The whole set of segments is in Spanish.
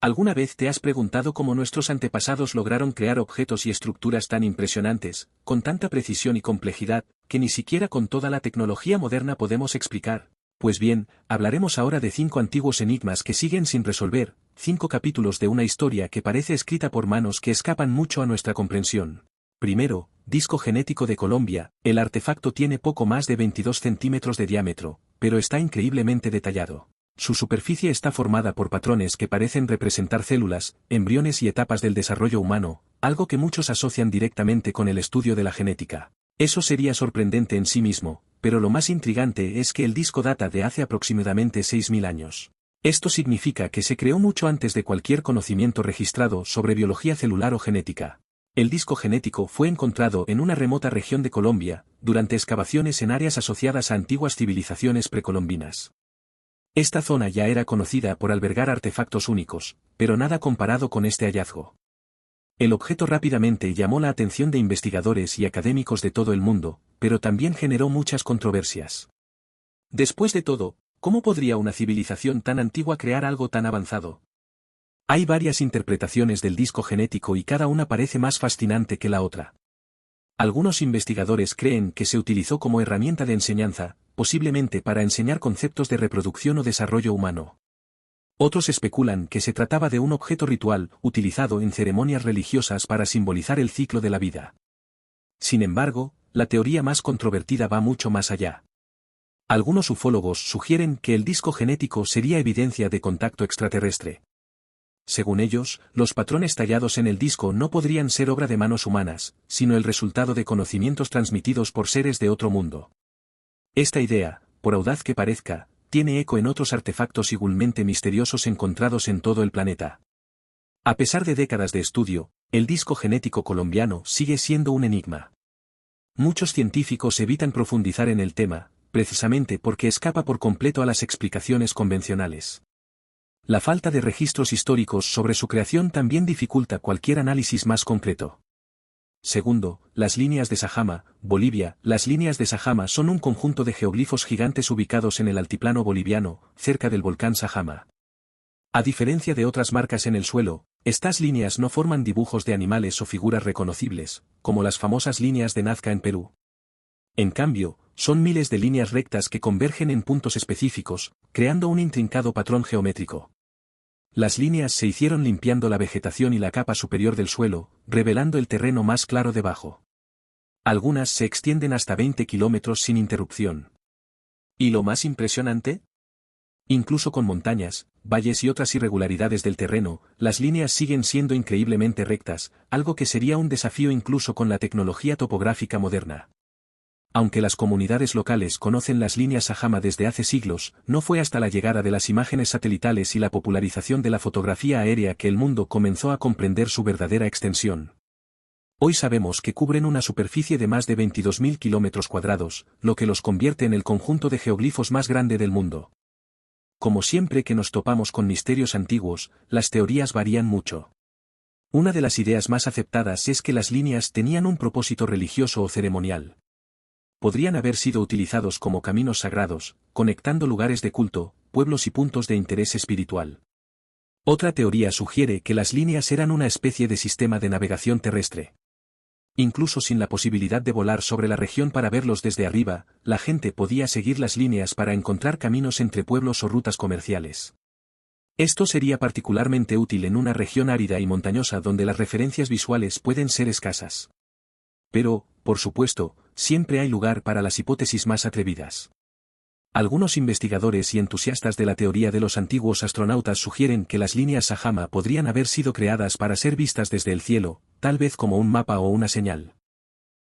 ¿Alguna vez te has preguntado cómo nuestros antepasados lograron crear objetos y estructuras tan impresionantes, con tanta precisión y complejidad, que ni siquiera con toda la tecnología moderna podemos explicar? Pues bien, hablaremos ahora de 5 antiguos enigmas que siguen sin resolver, 5 capítulos de una historia que parece escrita por manos que escapan mucho a nuestra comprensión. Primero, disco genético de Colombia. El artefacto tiene poco más de 22 centímetros de diámetro, pero está increíblemente detallado. Su superficie está formada por patrones que parecen representar células, embriones y etapas del desarrollo humano, algo que muchos asocian directamente con el estudio de la genética. Eso sería sorprendente en sí mismo, pero lo más intrigante es que el disco data de hace aproximadamente 6.000 años. Esto significa que se creó mucho antes de cualquier conocimiento registrado sobre biología celular o genética. El disco genético fue encontrado en una remota región de Colombia, durante excavaciones en áreas asociadas a antiguas civilizaciones precolombinas. Esta zona ya era conocida por albergar artefactos únicos, pero nada comparado con este hallazgo. El objeto rápidamente llamó la atención de investigadores y académicos de todo el mundo, pero también generó muchas controversias. Después de todo, ¿cómo podría una civilización tan antigua crear algo tan avanzado? Hay varias interpretaciones del disco genético y cada una parece más fascinante que la otra. Algunos investigadores creen que se utilizó como herramienta de enseñanza, posiblemente para enseñar conceptos de reproducción o desarrollo humano. Otros especulan que se trataba de un objeto ritual utilizado en ceremonias religiosas para simbolizar el ciclo de la vida. Sin embargo, la teoría más controvertida va mucho más allá. Algunos ufólogos sugieren que el disco genético sería evidencia de contacto extraterrestre. Según ellos, los patrones tallados en el disco no podrían ser obra de manos humanas, sino el resultado de conocimientos transmitidos por seres de otro mundo. Esta idea, por audaz que parezca, tiene eco en otros artefactos igualmente misteriosos encontrados en todo el planeta. A pesar de décadas de estudio, el disco genético colombiano sigue siendo un enigma. Muchos científicos evitan profundizar en el tema, precisamente porque escapa por completo a las explicaciones convencionales. La falta de registros históricos sobre su creación también dificulta cualquier análisis más concreto. Segundo, las líneas de Sajama, Bolivia. Las líneas de Sajama son un conjunto de geoglifos gigantes ubicados en el altiplano boliviano, cerca del volcán Sajama. A diferencia de otras marcas en el suelo, estas líneas no forman dibujos de animales o figuras reconocibles, como las famosas líneas de Nazca en Perú. En cambio, son miles de líneas rectas que convergen en puntos específicos, creando un intrincado patrón geométrico. Las líneas se hicieron limpiando la vegetación y la capa superior del suelo, revelando el terreno más claro debajo. Algunas se extienden hasta 20 kilómetros sin interrupción. ¿Y lo más impresionante? Incluso con montañas, valles y otras irregularidades del terreno, las líneas siguen siendo increíblemente rectas, algo que sería un desafío incluso con la tecnología topográfica moderna. Aunque las comunidades locales conocen las líneas Sajama desde hace siglos, no fue hasta la llegada de las imágenes satelitales y la popularización de la fotografía aérea que el mundo comenzó a comprender su verdadera extensión. Hoy sabemos que cubren una superficie de más de 22.000 kilómetros cuadrados, lo que los convierte en el conjunto de geoglifos más grande del mundo. Como siempre que nos topamos con misterios antiguos, las teorías varían mucho. Una de las ideas más aceptadas es que las líneas tenían un propósito religioso o ceremonial. Podrían haber sido utilizados como caminos sagrados, conectando lugares de culto, pueblos y puntos de interés espiritual. Otra teoría sugiere que las líneas eran una especie de sistema de navegación terrestre. Incluso sin la posibilidad de volar sobre la región para verlos desde arriba, la gente podía seguir las líneas para encontrar caminos entre pueblos o rutas comerciales. Esto sería particularmente útil en una región árida y montañosa donde las referencias visuales pueden ser escasas. Pero, por supuesto, siempre hay lugar para las hipótesis más atrevidas. Algunos investigadores y entusiastas de la teoría de los antiguos astronautas sugieren que las líneas Sajama podrían haber sido creadas para ser vistas desde el cielo, tal vez como un mapa o una señal.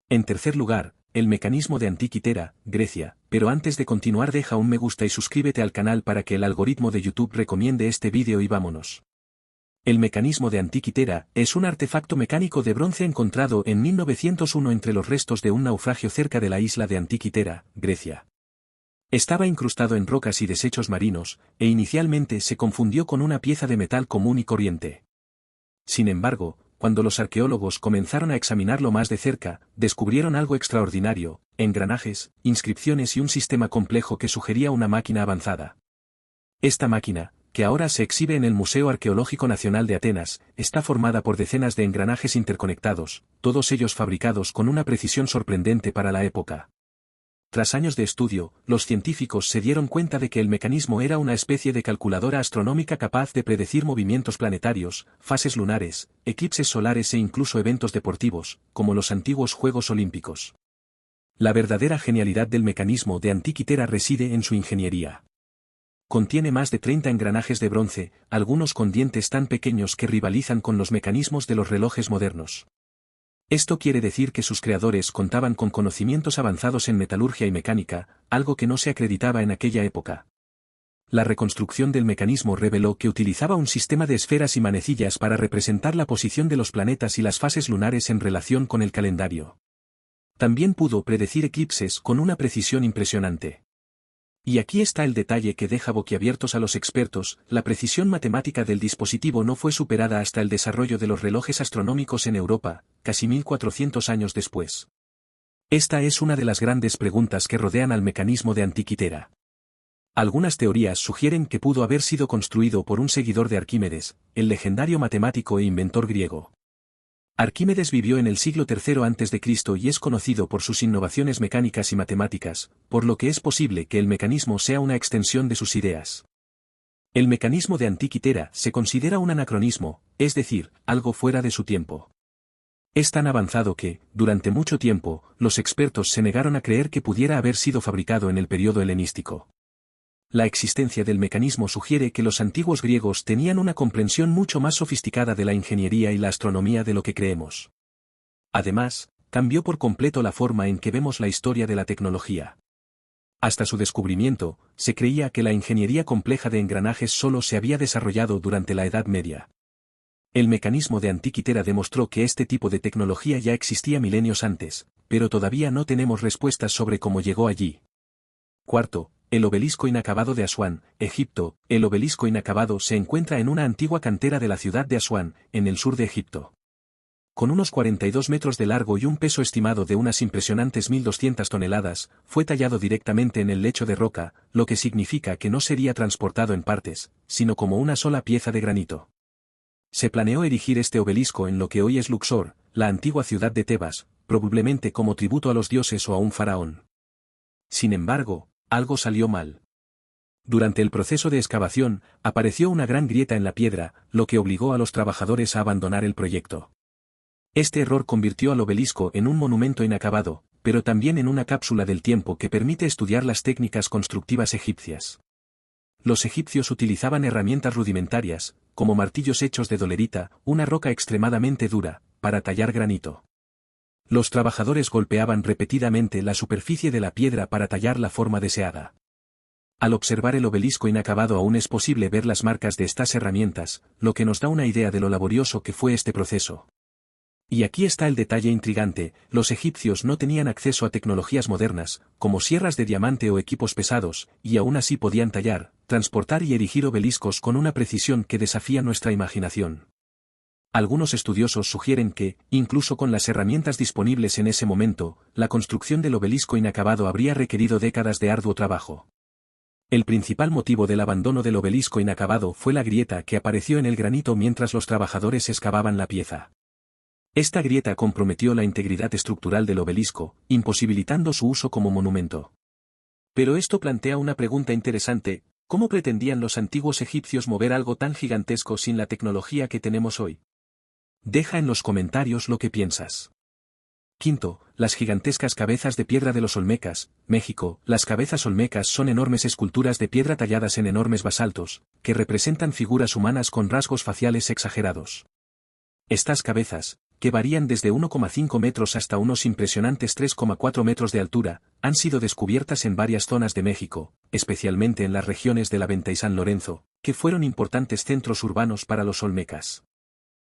En tercer lugar, el mecanismo de Antikythera, Grecia. Pero antes de continuar, deja un me gusta y suscríbete al canal para que el algoritmo de YouTube recomiende este vídeo y vámonos. El mecanismo de Antikythera es un artefacto mecánico de bronce encontrado en 1901 entre los restos de un naufragio cerca de la isla de Antikythera, Grecia. Estaba incrustado en rocas y desechos marinos, e inicialmente se confundió con una pieza de metal común y corriente. Sin embargo, cuando los arqueólogos comenzaron a examinarlo más de cerca, descubrieron algo extraordinario: engranajes, inscripciones y un sistema complejo que sugería una máquina avanzada. Esta máquina, que ahora se exhibe en el Museo Arqueológico Nacional de Atenas, está formada por decenas de engranajes interconectados, todos ellos fabricados con una precisión sorprendente para la época. Tras años de estudio, los científicos se dieron cuenta de que el mecanismo era una especie de calculadora astronómica capaz de predecir movimientos planetarios, fases lunares, eclipses solares e incluso eventos deportivos, como los antiguos Juegos Olímpicos. La verdadera genialidad del mecanismo de Antikythera reside en su ingeniería. Contiene más de 30 engranajes de bronce, algunos con dientes tan pequeños que rivalizan con los mecanismos de los relojes modernos. Esto quiere decir que sus creadores contaban con conocimientos avanzados en metalurgia y mecánica, algo que no se acreditaba en aquella época. La reconstrucción del mecanismo reveló que utilizaba un sistema de esferas y manecillas para representar la posición de los planetas y las fases lunares en relación con el calendario. También pudo predecir eclipses con una precisión impresionante. Y aquí está el detalle que deja boquiabiertos a los expertos: la precisión matemática del dispositivo no fue superada hasta el desarrollo de los relojes astronómicos en Europa, casi 1400 años después. Esta es una de las grandes preguntas que rodean al mecanismo de Antikythera. Algunas teorías sugieren que pudo haber sido construido por un seguidor de Arquímedes, el legendario matemático e inventor griego. Arquímedes vivió en el siglo III a.C. y es conocido por sus innovaciones mecánicas y matemáticas, por lo que es posible que el mecanismo sea una extensión de sus ideas. El mecanismo de Antikythera se considera un anacronismo, es decir, algo fuera de su tiempo. Es tan avanzado que, durante mucho tiempo, los expertos se negaron a creer que pudiera haber sido fabricado en el periodo helenístico. La existencia del mecanismo sugiere que los antiguos griegos tenían una comprensión mucho más sofisticada de la ingeniería y la astronomía de lo que creemos. Además, cambió por completo la forma en que vemos la historia de la tecnología. Hasta su descubrimiento, se creía que la ingeniería compleja de engranajes solo se había desarrollado durante la Edad Media. El mecanismo de Antikythera demostró que este tipo de tecnología ya existía milenios antes, pero todavía no tenemos respuestas sobre cómo llegó allí. Cuarto, el obelisco inacabado de Asuán, Egipto. El obelisco inacabado se encuentra en una antigua cantera de la ciudad de Asuán, en el sur de Egipto. Con unos 42 metros de largo y un peso estimado de unas impresionantes 1.200 toneladas, fue tallado directamente en el lecho de roca, lo que significa que no sería transportado en partes, sino como una sola pieza de granito. Se planeó erigir este obelisco en lo que hoy es Luxor, la antigua ciudad de Tebas, probablemente como tributo a los dioses o a un faraón. Sin embargo, algo salió mal. Durante el proceso de excavación, apareció una gran grieta en la piedra, lo que obligó a los trabajadores a abandonar el proyecto. Este error convirtió al obelisco en un monumento inacabado, pero también en una cápsula del tiempo que permite estudiar las técnicas constructivas egipcias. Los egipcios utilizaban herramientas rudimentarias, como martillos hechos de dolerita, una roca extremadamente dura, para tallar granito. Los trabajadores golpeaban repetidamente la superficie de la piedra para tallar la forma deseada. Al observar el obelisco inacabado aún es posible ver las marcas de estas herramientas, lo que nos da una idea de lo laborioso que fue este proceso. Y aquí está el detalle intrigante: los egipcios no tenían acceso a tecnologías modernas, como sierras de diamante o equipos pesados, y aún así podían tallar, transportar y erigir obeliscos con una precisión que desafía nuestra imaginación. Algunos estudiosos sugieren que, incluso con las herramientas disponibles en ese momento, la construcción del obelisco inacabado habría requerido décadas de arduo trabajo. El principal motivo del abandono del obelisco inacabado fue la grieta que apareció en el granito mientras los trabajadores excavaban la pieza. Esta grieta comprometió la integridad estructural del obelisco, imposibilitando su uso como monumento. Pero esto plantea una pregunta interesante: ¿cómo pretendían los antiguos egipcios mover algo tan gigantesco sin la tecnología que tenemos hoy? Deja en los comentarios lo que piensas. Quinto, las gigantescas cabezas de piedra de los Olmecas, México. Las cabezas olmecas son enormes esculturas de piedra talladas en enormes basaltos, que representan figuras humanas con rasgos faciales exagerados. Estas cabezas, que varían desde 1,5 metros hasta unos impresionantes 3,4 metros de altura, han sido descubiertas en varias zonas de México, especialmente en las regiones de La Venta y San Lorenzo, que fueron importantes centros urbanos para los olmecas.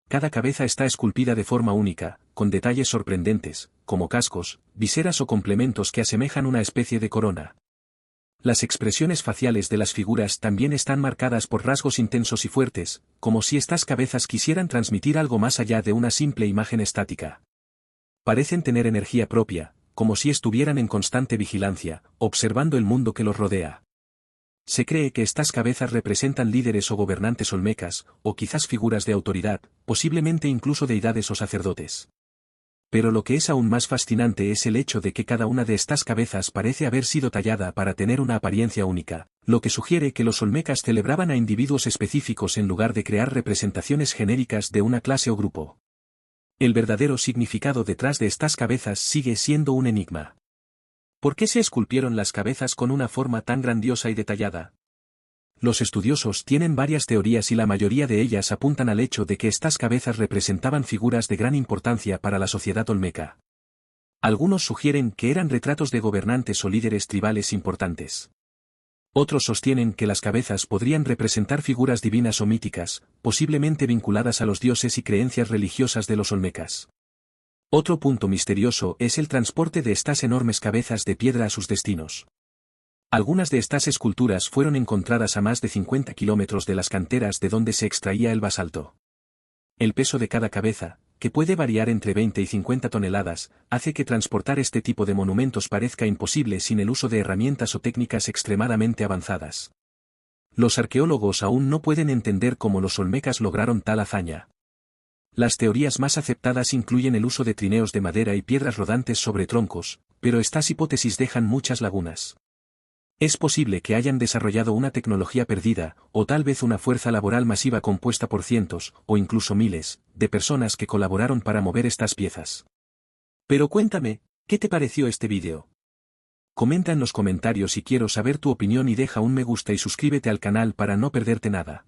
Cada cabeza está esculpida de forma única, con detalles sorprendentes, como cascos, viseras o complementos que asemejan una especie de corona. Las expresiones faciales de las figuras también están marcadas por rasgos intensos y fuertes, como si estas cabezas quisieran transmitir algo más allá de una simple imagen estática. Parecen tener energía propia, como si estuvieran en constante vigilancia, observando el mundo que los rodea. Se cree que estas cabezas representan líderes o gobernantes olmecas, o quizás figuras de autoridad, posiblemente incluso deidades o sacerdotes. Pero lo que es aún más fascinante es el hecho de que cada una de estas cabezas parece haber sido tallada para tener una apariencia única, lo que sugiere que los olmecas celebraban a individuos específicos en lugar de crear representaciones genéricas de una clase o grupo. El verdadero significado detrás de estas cabezas sigue siendo un enigma. ¿Por qué se esculpieron las cabezas con una forma tan grandiosa y detallada? Los estudiosos tienen varias teorías y la mayoría de ellas apuntan al hecho de que estas cabezas representaban figuras de gran importancia para la sociedad olmeca. Algunos sugieren que eran retratos de gobernantes o líderes tribales importantes. Otros sostienen que las cabezas podrían representar figuras divinas o míticas, posiblemente vinculadas a los dioses y creencias religiosas de los olmecas. Otro punto misterioso es el transporte de estas enormes cabezas de piedra a sus destinos. Algunas de estas esculturas fueron encontradas a más de 50 kilómetros de las canteras de donde se extraía el basalto. El peso de cada cabeza, que puede variar entre 20 y 50 toneladas, hace que transportar este tipo de monumentos parezca imposible sin el uso de herramientas o técnicas extremadamente avanzadas. Los arqueólogos aún no pueden entender cómo los olmecas lograron tal hazaña. Las teorías más aceptadas incluyen el uso de trineos de madera y piedras rodantes sobre troncos, pero estas hipótesis dejan muchas lagunas. Es posible que hayan desarrollado una tecnología perdida, o tal vez una fuerza laboral masiva compuesta por cientos, o incluso miles, de personas que colaboraron para mover estas piezas. Pero cuéntame, ¿qué te pareció este vídeo? Comenta en los comentarios si quiero saber tu opinión y deja un me gusta y suscríbete al canal para no perderte nada.